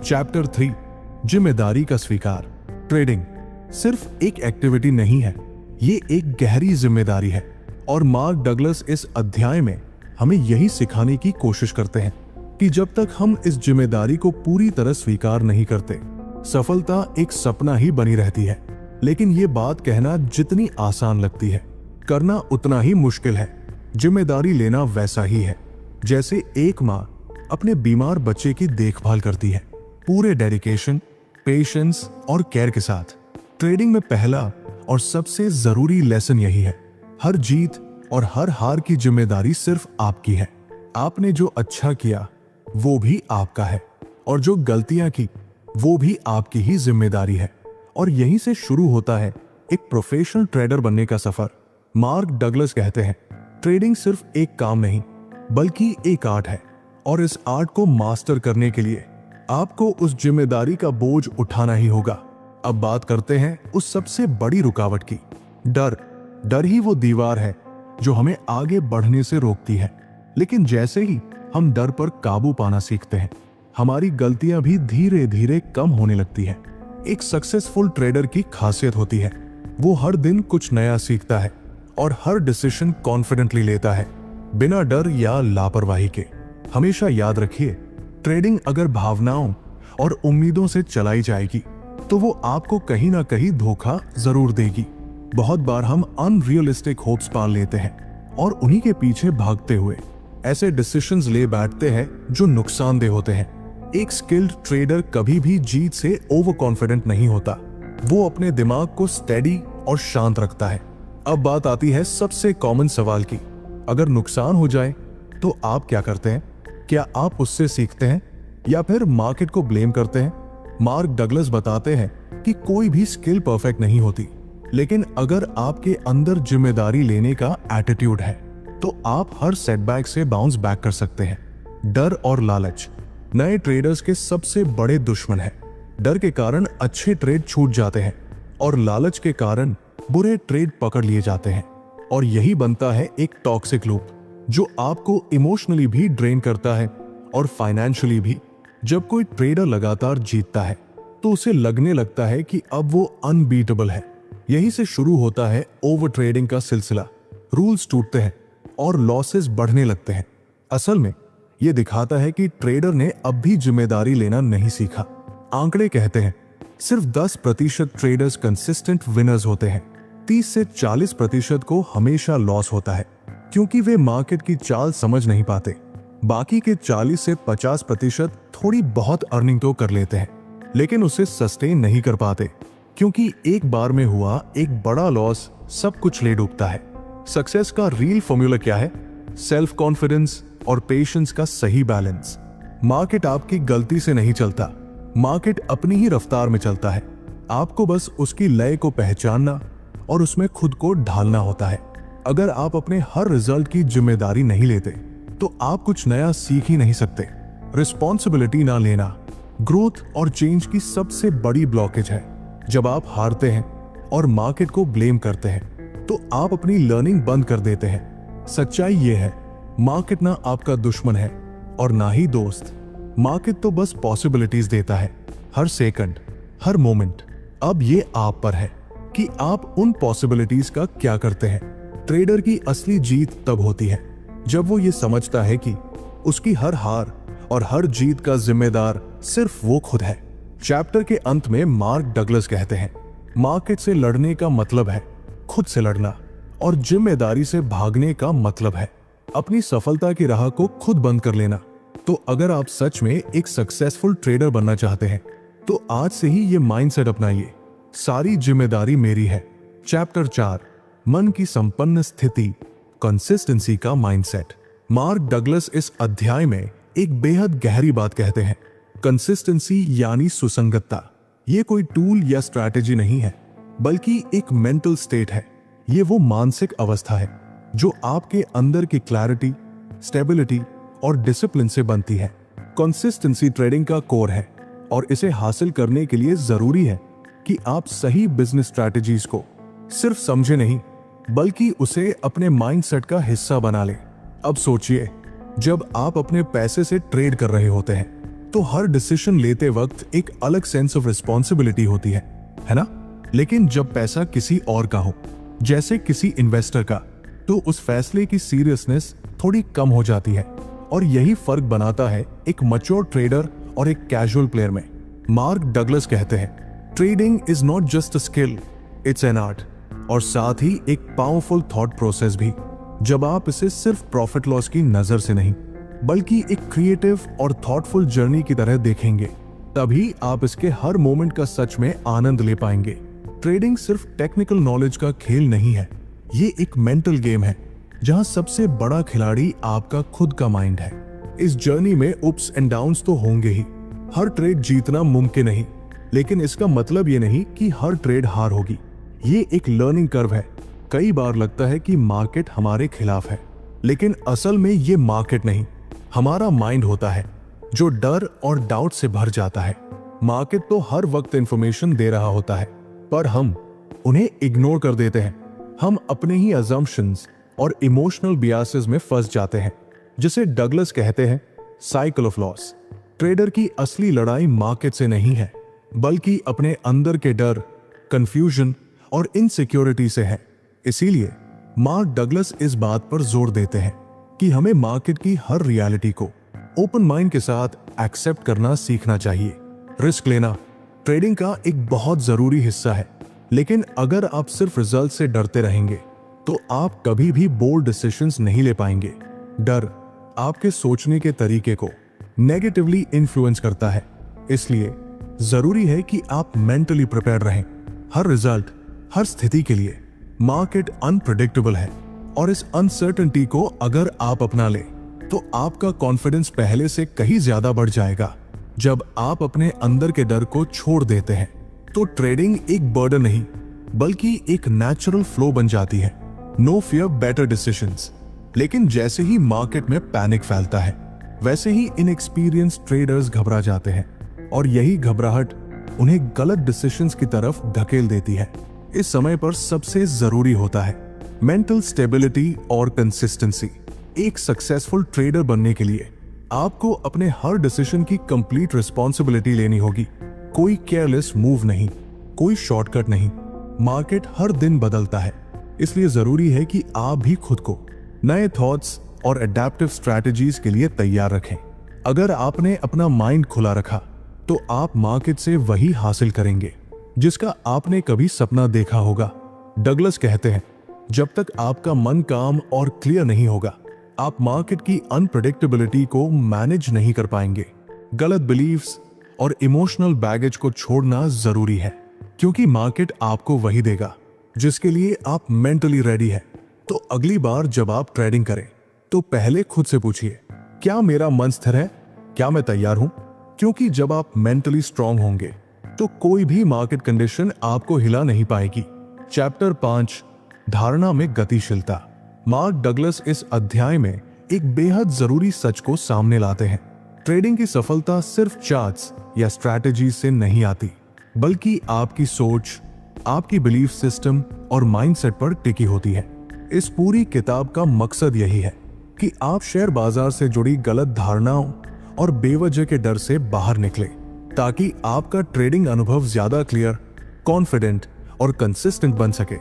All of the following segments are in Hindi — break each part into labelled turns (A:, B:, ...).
A: चैप्टर 3, जिम्मेदारी का स्वीकार। ट्रेडिंग सिर्फ एक एक्टिविटी नहीं है, ये एक गहरी जिम्मेदारी है। और मार्क डगलस इस अध्याय में हमें यही सिखाने की कोशिश करते हैं कि जब तक हम इस जिम्मेदारी को पूरी तरह स्वीकार नहीं करते, सफलता एक सपना ही बनी रहती है। लेकिन ये बात कहना जितनी आसान लगती है, करना उतना ही मुश्किल है। जिम्मेदारी लेना वैसा ही है जैसे एक माँ अपने बीमार बच्चे की देखभाल करती है, पूरे डेडिकेशन, पेशेंस और केयर के साथ। ट्रेडिंग में पहला और सबसे जरूरी लेसन यही है, हर जीत और हर हार की जिम्मेदारी सिर्फ आपकी है। आपने जो अच्छा किया वो भी आपका है, और जो गलतियां की वो भी आपकी ही जिम्मेदारी है। और यहीं से शुरू होता है एक प्रोफेशनल ट्रेडर बनने का सफर। मार्क डगलस कहते हैं, ट्रेडिंग सिर्फ एक काम नहीं बल्कि एक आर्ट है, और इस आर्ट को मास्टर करने के लिए आपको उस जिम्मेदारी का बोझ उठाना ही होगा। अब बात करते हैं उस सबसे बड़ी रुकावट की, डर। डर ही वो दीवार है जो हमें आगे बढ़ने से रोकती है। लेकिन जैसे ही हम डर पर काबू पाना सीखते हैं, हमारी गलतियां भी धीरे धीरे कम होने लगती है। एक सक्सेसफुल ट्रेडर की खासियत होती है, वो हर दिन कुछ नया सीखता है और हर डिसीजन कॉन्फिडेंटली लेता है, बिना डर या लापरवाही के। हमेशा याद रखिए, ट्रेडिंग अगर भावनाओं और उम्मीदों से चलाई जाएगी तो वो आपको कहीं ना कहीं धोखा जरूर देगी। बहुत बार हम अनरियलिस्टिक होप्स पाल लेते हैं और उन्हीं के पीछे भागते हुए ऐसे डिसीजंस ले बैठते हैं जो नुकसानदेह होते हैं। एक स्किल्ड ट्रेडर कभी भी जीत से ओवर कॉन्फिडेंट नहीं होता, वो अपने दिमाग को स्टेडी और शांत रखता है। अब बात आती है सबसे कॉमन सवाल की, अगर नुकसान हो जाए तो आप क्या करते हैं? क्या आप उससे सीखते हैं या फिर मार्केट को ब्लेम करते हैं? मार्क डगलस बताते हैं कि कोई भी स्किल परफेक्ट नहीं होती, लेकिन अगर आपके अंदर जिम्मेदारी लेने का एटीट्यूड है तो आप हर सेटबैक से बाउंस बैक कर सकते हैं। डर और लालच नए ट्रेडर्स के सबसे बड़े दुश्मन है। डर के कारण अच्छे ट्रेड छूट जाते हैं और लालच के कारण बुरे ट्रेड पकड़ लिए जाते हैं, और यही बनता है एक टॉक्सिक लूप जो आपको इमोशनली भी ड्रेन करता है और फाइनेंशियली भी। जब कोई ट्रेडर लगातार जीतता है तो उसे लगने लगता है कि अब वो अनबीटेबल है। यहीं से शुरू होता है ओवर ट्रेडिंग का सिलसिला। रूल्स टूटते हैं और लॉसेस बढ़ने लगते हैं। असल में यह दिखाता है कि ट्रेडर ने अब भी जिम्मेदारी लेना नहीं सीखा। आंकड़े कहते हैं सिर्फ 10% ट्रेडर्स कंसिस्टेंट विनर्स होते हैं, 30 से 40% को हमेशा लॉस होता है क्योंकि वे मार्केट की चाल समझ नहीं पाते। बाकी के 40 से 50% थोड़ी बहुत अर्निंग तो कर लेते हैं, लेकिन उसे सस्टेन नहीं कर पाते क्योंकि एक बार में हुआ एक बड़ा लॉस सब कुछ ले डूबता है। सक्सेस का रियल फॉर्मूला क्या है? सेल्फ कॉन्फिडेंस और पेशेंस का सही बैलेंस। मार्केट आपकी गलती से नहीं चलता, मार्केट अपनी ही रफ्तार में चलता है। आपको बस उसकी लय को पहचानना और उसमें खुद को ढालना होता है। अगर आप अपने हर रिजल्ट की जिम्मेदारी नहीं लेते तो आप कुछ नया सीख ही नहीं सकते। रिस्पॉन्सिबिलिटी ना लेना ग्रोथ और चेंज की सबसे बड़ी ब्लॉकेज है। जब आप हारते हैं और मार्केट को ब्लेम करते हैं तो आप अपनी लर्निंग बंद कर देते हैं। सच्चाई यह है, मार्केट ना आपका दुश्मन है और ना ही दोस्त। मार्केट तो बस पॉसिबिलिटीज देता है, हर सेकंड, हर मोमेंट। अब ये आप पर है कि आप उन पॉसिबिलिटीज का क्या करते हैं। ट्रेडर की असली जीत तब होती है जब वो ये समझता है कि उसकी हर हार और हर जीत का जिम्मेदार सिर्फ वो खुद है। चैप्टर के अंत में मार्क डगलस कहते हैं, मार्केट से लड़ने का मतलब है खुद से लड़ना, और जिम्मेदारी से भागने का मतलब है अपनी सफलता की राह को खुद बंद कर लेना। तो अगर आप सच में एक सक्सेसफुल ट्रेडर बनना चाहते हैं तो आज से ही ये माइंडसेट अपनाइए, सारी जिम्मेदारी मेरी है। चैप्टर 4, मन की संपन्न स्थिति, कंसिस्टेंसी का माइंडसेट। मार्क डगलस इस अध्याय में एक बेहद गहरी बात कहते हैं। कंसिस्टेंसी यानी सुसंगतता, ये कोई टूल या स्ट्रैटेजी नहीं है बल्कि एक मेंटल स्टेट है। ये वो मानसिक अवस्था है जो आपके अंदर की क्लैरिटी, स्टेबिलिटी और डिसिप्लिन से बनती है। कंसिस्टेंसी ट्रेडिंग का कोर है और इसे हासिल करने के लिए जरूरी है कि आप सही बिजनेस स्ट्रैटेजीज को सिर्फ समझे नहीं बल्कि उसे अपने माइंडसेट का हिस्सा बना लें। अब सोचिए, जब आप अपने पैसे से ट्रेड कर रहे होते हैं तो हर डिसीजन लेते वक्त एक अलग सेंस ऑफ रिस्पॉन्सिबिलिटी होती है ना? लेकिन जब पैसा किसी और का हो, जैसे किसी इन्वेस्टर का, तो उस फैसले की सीरियसनेस थोड़ी कम हो जाती है। और यही फर्क बनाता है एक मैच्योर ट्रेडर और एक कैजुअल प्लेयर में। मार्क डगलस कहते हैं, trading is not just a skill, it's an art, और साथ ही एक पावरफुल थॉट प्रोसेस भी। जब आप इसे सिर्फ प्रॉफिट लॉस की नजर से नहीं, बल्कि एक क्रिएटिव और थॉटफुल जर्नी की तरह देखेंगे, तभी आप इसके हर मोमेंट का सच में आनंद ले पाएंगे। ट्रेडिंग सिर्फ टेक्निकल नॉलेज का खेल नहीं है, ये एक मेंटल गेम है जहां सबसे बड़ा खिलाड़ी आपका खुद का माइंड है। इस जर्नी में अप्स एंड डाउन्स तो होंगे ही, हर ट्रेड जीतना मुमकिन नहीं, लेकिन इसका मतलब ये नहीं कि हर ट्रेड हार होगी। ये एक लर्निंग कर्व है। कई बार लगता है कि मार्केट हमारे खिलाफ है, लेकिन असल में ये मार्केट नहीं, हमारा माइंड होता है जो डर और डाउट से भर जाता है। मार्केट तो हर वक्त इंफॉर्मेशन दे रहा होता है, पर हम उन्हें इग्नोर कर देते हैं। हम अपने ही अजम्पशंस और इमोशनल बियासेस में फंस जाते हैं, जिसे डगलस कहते हैं साइकिल ऑफ लॉस। ट्रेडर की असली लड़ाई मार्केट से नहीं है, बल्कि अपने अंदर के डर, कंफ्यूजन और इनसिक्योरिटी से है। इसीलिए मार्क डगलस इस बात पर जोर देते हैं कि हमें मार्केट की हर रियलिटी को ओपन माइंड के साथ एक्सेप्ट करना सीखना चाहिए। रिस्क लेना ट्रेडिंग का एक बहुत जरूरी हिस्सा है, लेकिन अगर आप सिर्फ रिजल्ट से डरते रहेंगे तो आप कभी भी बोल्ड डिसीजंस नहीं ले पाएंगे। डर आपके सोचने के तरीके को नेगेटिवली इन्फ्लुएंस करता है, इसलिए जरूरी है कि आप मेंटली प्रिपेयर रहें हर रिजल्ट, हर स्थिति के लिए। मार्केट अनप्रेडिक्टेबल है, और इस अनसर्टेनिटी को अगर आप अपना ले तो आपका कॉन्फिडेंस पहले से कहीं ज्यादा बढ़ जाएगा। जब आप अपने अंदर के डर को छोड़ देते हैं तो ट्रेडिंग एक बर्डन नहीं, बल्कि एक नेचुरल फ्लो बन जाती है। No fear, better decisions. लेकिन जैसे ही मार्केट में पैनिक फैलता है, वैसे ही इनएक्सपीरियंस ट्रेडर्स घबरा जाते हैं, और यही घबराहट उन्हें गलत डिसीजंस की तरफ धकेल देती है। इस समय पर सबसे जरूरी होता है मेंटल स्टेबिलिटी और कंसिस्टेंसी। एक सक्सेसफुल ट्रेडर बनने के लिए आपको अपने हर डिसीजन की कंप्लीट रिस्पॉन्सिबिलिटी लेनी होगी। कोई केयरलेस मूव नहीं, कोई शॉर्टकट नहीं। मार्केट हर दिन बदलता है, इसलिए जरूरी है कि आप भी खुद को नए थॉट्स और एडेप्टिव स्ट्रैटेजीज के लिए तैयार रखें। अगर आपने अपना माइंड खुला रखा तो आप मार्केट से वही हासिल करेंगे जिसका आपने कभी सपना देखा होगा। डगलस कहते हैं, जब तक आपका मन काम और क्लियर नहीं होगा, आप मार्केट की अनप्रेडिक्टेबिलिटी को मैनेज नहीं कर पाएंगे। गलत बिलीव्स और इमोशनल बैगेज को छोड़ना जरूरी है, क्योंकि मार्केट आपको वही देगा जिसके लिए आप मेंटली रेडी है। तो अगली बार जब आप ट्रेडिंग करें तो पहले खुद से पूछिए, क्या मेरा मन स्थिर है? क्या मैं तैयार हूं? क्योंकि जब आप मेंटली स्ट्रांग होंगे तो कोई भी मार्केट कंडीशन आपको हिला नहीं पाएगी। चैप्टर 5, धारणा में गतिशीलता। मार्क डगलस इस अध्याय में एक बेहद जरूरी सच को सामने लाते हैं। ट्रेडिंग की सफलता सिर्फ चार्ट्स या स्ट्रैटेजी से नहीं आती, बल्कि आपकी सोच, आपकी बिलीफ सिस्टम और माइंडसेट पर टिकी होती है। इस पूरी किताब का मकसद यही है कि आप शेयर बाजार से जुड़ी गलत धारणाओं और बेवजह के डर से बाहर निकले, ताकि आपका ट्रेडिंग अनुभव ज्यादा क्लियर, कॉन्फिडेंट और कंसिस्टेंट बन सके।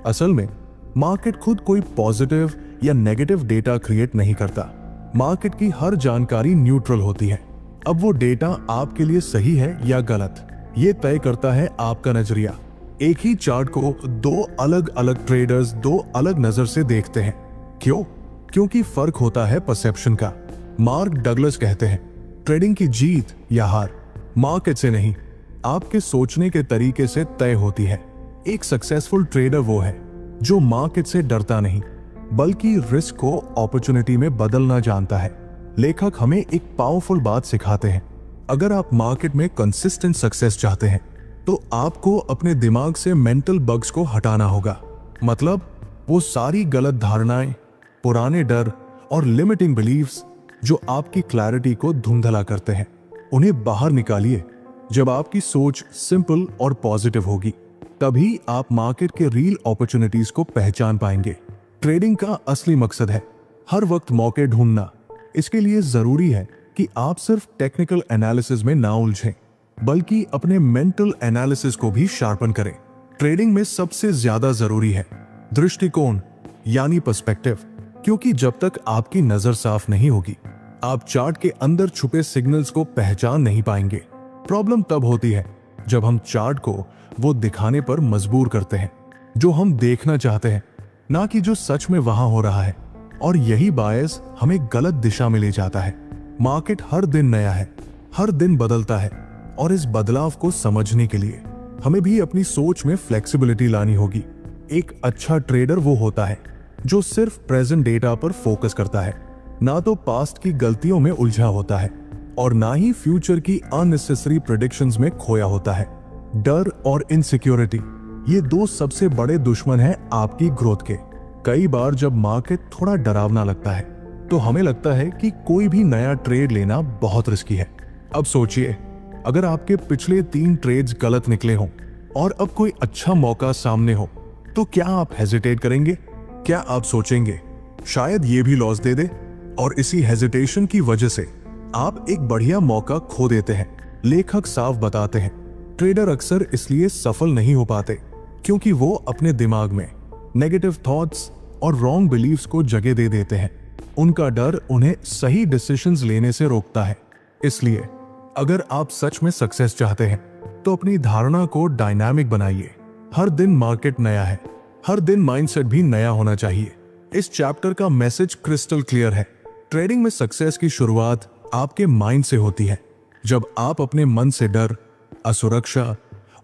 A: असल में मार्केट खुद कोई पॉजिटिव या नेगेटिव डेटा क्रिएट नहीं करता। मार्केट की हर जानकारी न्यूट्रल होती है। अब वो डेटा आपके लिए सही है या गलत, ये तय करता है आपका नजरिया। एक ही चार्ट को दो अलग अलग ट्रेडर्स दो अलग नजर से देखते हैं। क्यों? क्योंकि फर्क होता है परसेप्शन का। मार्क डगलस कहते हैं, ट्रेडिंग की जीत या हार मार्केट से नहीं, आपके सोचने के तरीके से तय होती है। एक सक्सेसफुल ट्रेडर वो है जो मार्केट से डरता नहीं, बल्कि रिस्क को अपॉर्चुनिटी में बदलना जानता है। लेखक हमें एक पावरफुल बात सिखाते हैं, अगर आप मार्केट में कंसिस्टेंट सक्सेस चाहते हैं तो आपको अपने दिमाग से मेंटल बग्स को हटाना होगा। मतलब वो सारी गलत धारणाएं, पुराने डर और लिमिटिंग बिलीव्स जो आपकी क्लैरिटी को धुंधला करते हैं, उन्हें बाहर निकालिए। जब आपकी सोच सिंपल और पॉजिटिव होगी, तभी आप मार्केट के रियल अपॉर्चुनिटीज को पहचान पाएंगे। ट्रेडिंग का असली मकसद है हर वक्त मौके ढूंढना। इसके लिए जरूरी है कि आप सिर्फ टेक्निकल एनालिसिस में ना उलझें, बल्कि अपने मेंटल एनालिसिस को भी शार्पन करें। ट्रेडिंग में सबसे ज्यादा जरूरी है दृष्टिकोण, यानी पर्सपेक्टिव, क्योंकि जब तक आपकी नजर साफ नहीं होगी, आप चार्ट के अंदर छुपे सिग्नल्स को पहचान नहीं पाएंगे। प्रॉब्लम तब होती है जब हम चार्ट को वो दिखाने पर मजबूर करते हैं जो हम देखना चाहते हैं, ना कि जो सच में वहां हो रहा है, और यही बायस हमें गलत दिशा में ले जाता है। मार्केट हर दिन नया है, हर दिन बदलता है, और इस बदलाव को समझने के लिए हमें भी अपनी सोच में फ्लेक्सिबिलिटी लानी होगी। एक अच्छा ट्रेडर वो होता है जो सिर्फ प्रेजेंट डेटा पर फोकस करता है, ना तो पास्ट की गलतियों में उलझा होता है और ना ही फ्यूचर की अननेसेसरी प्रेडिक्शंस में खोया होता है। डर और इनसिक्योरिटी, ये दो सबसे बड़े दुश्मन हैं आपकी ग्रोथ के। कई बार जब मार्केट थोड़ा डरावना लगता है तो हमें लगता है कि कोई भी नया ट्रेड लेना बहुत रिस्की है। अब सोचिए, अगर आपके पिछले 3 ट्रेड्स गलत निकले हों और अब कोई अच्छा मौका सामने हो, तो क्या आप हेजिटेट करेंगे? क्या आप सोचेंगे शायद ये भी लॉस दे दे? और इसी हेजिटेशन की वजह से आप एक बढ़िया मौका खो देते हैं। लेखक साफ बताते हैं, ट्रेडर अक्सर इसलिए सफल नहीं हो पाते क्योंकि वो अपने दिमाग में नेगेटिव थॉट्स और रॉन्ग बिलीव्स को जगह दे देते हैं। उनका डर उन्हें सही डिसीजंस लेने से रोकता है। इसलिए अगर आप सच में सक्सेस चाहते हैं तो अपनी धारणा को डायनामिक बनाइए। हर दिन मार्केट नया है, हर दिन माइंडसेट भी नया होना चाहिए। इस चैप्टर का मैसेज क्रिस्टल क्लियर है। ट्रेडिंग में सक्सेस की शुरुआत आपके माइंड से होती है। जब आप अपने मन से डर, असुरक्षा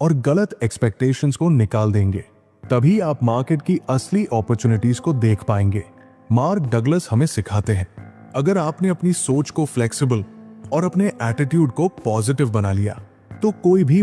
A: और गलत एक्सपेक्टेशंस को निकाल देंगे, तभी आप मार्केट की असली अपॉर्चुनिटीज को देख पाएंगे। मार्क डगलस हमें सिखाते हैं, अगर आपने अपनी सोच को फ्लेक्सिबल और अपने एटीट्यूड को पॉजिटिव बना लिया, तो कोई भी